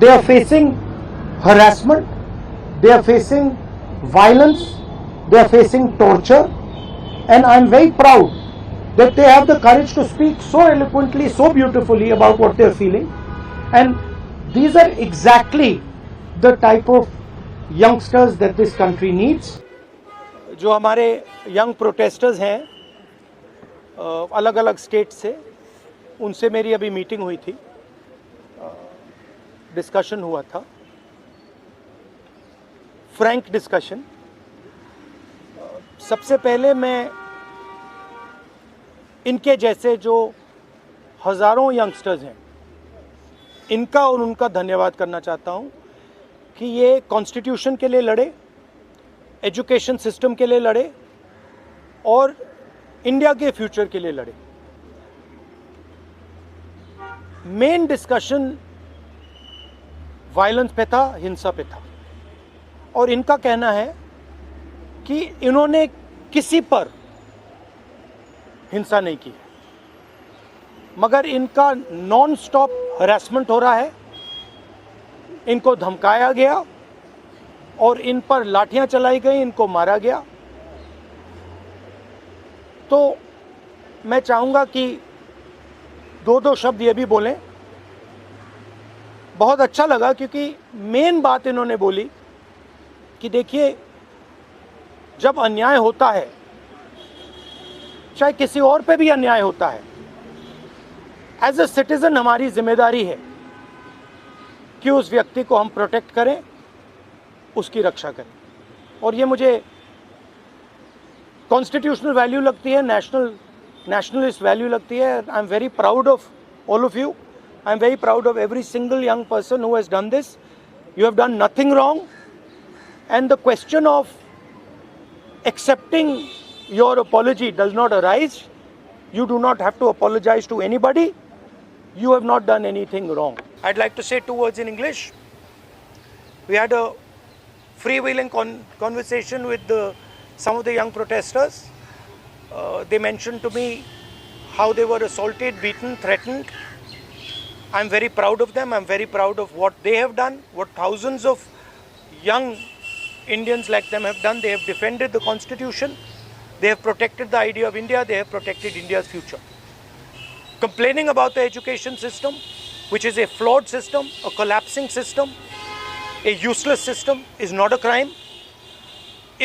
they are facing harassment, they are facing violence, they are facing torture, and I'm very proud that they have the courage to speak so eloquently, so beautifully about what they're feeling. And these are exactly the type of youngsters that this country needs. जो हमारे young protesters हैं अलग अलग state से, उनसे मेरी अभी meeting हुई थी, डिस्कशन हुआ था, फ्रैंक डिस्कशन। सबसे पहले मैं इनके जैसे जो हज़ारों यंगस्टर्स हैं, इनका और उनका धन्यवाद करना चाहता हूं कि ये कॉन्स्टिट्यूशन के लिए लड़े, एजुकेशन सिस्टम के लिए लड़े और इंडिया के फ्यूचर के लिए लड़े। मेन डिस्कशन वायलेंस पे था, हिंसा पे था, और इनका कहना है कि इन्होंने किसी पर हिंसा नहीं की, मगर इनका नॉन स्टॉप हरासमेंट हो रहा है, इनको धमकाया गया और इन पर लाठियां चलाई गई, इनको मारा गया। तो मैं चाहूँगा कि दो शब्द ये भी बोलें। बहुत अच्छा लगा क्योंकि मेन बात इन्होंने बोली कि देखिए, जब अन्याय होता है, चाहे किसी और पे भी अन्याय होता है, एज अ सिटीजन हमारी जिम्मेदारी है कि उस व्यक्ति को हम प्रोटेक्ट करें, उसकी रक्षा करें। और ये मुझे कॉन्स्टिट्यूशनल वैल्यू लगती है, नेशनलिस्ट वैल्यू लगती है। I am very proud of all of you. I am very proud of every single young person who has done this. You have done nothing wrong, and the question of accepting your apology does not arise. You do not have to apologize to anybody. You have not done anything wrong. I'd like to say two words in English. We had a freewheeling conversation with some of the young protesters. They mentioned to me how they were assaulted, beaten, threatened. I'm very proud of them. I'm very proud of what they have done, what thousands of young Indians like them have done. They have defended the Constitution. They have protected the idea of India. They have protected India's future. Complaining about the education system, which is a flawed system, a collapsing system, a useless system, is not a crime.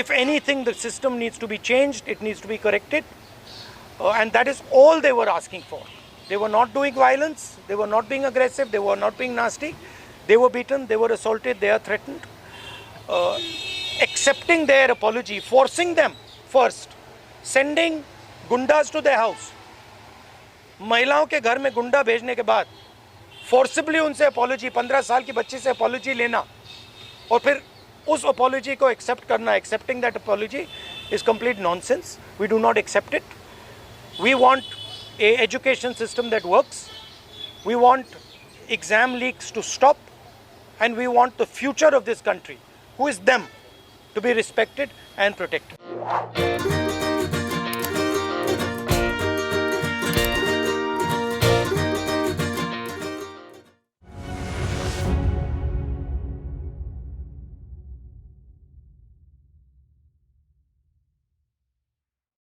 If anything, the system needs to be changed. It needs to be corrected. And that is all they were asking for. They were not doing violence, they were not being aggressive, they were not being nasty. They were beaten, they were assaulted, they are threatened. Accepting their apology, forcing them first, sending gundas to their house. महिलाओं के घर में गुंडा भेजने के बाद forcibly उनसे apology, 15 साल की बच्ची से अपॉलॉजी लेना और फिर उस अपॉलॉजी को एक्सेप्ट करना, accepting that apology is complete nonsense. We do not accept it. We want a education system that works. We want exam leaks to stop, and we want the future of this country, who is them, to be respected and protected.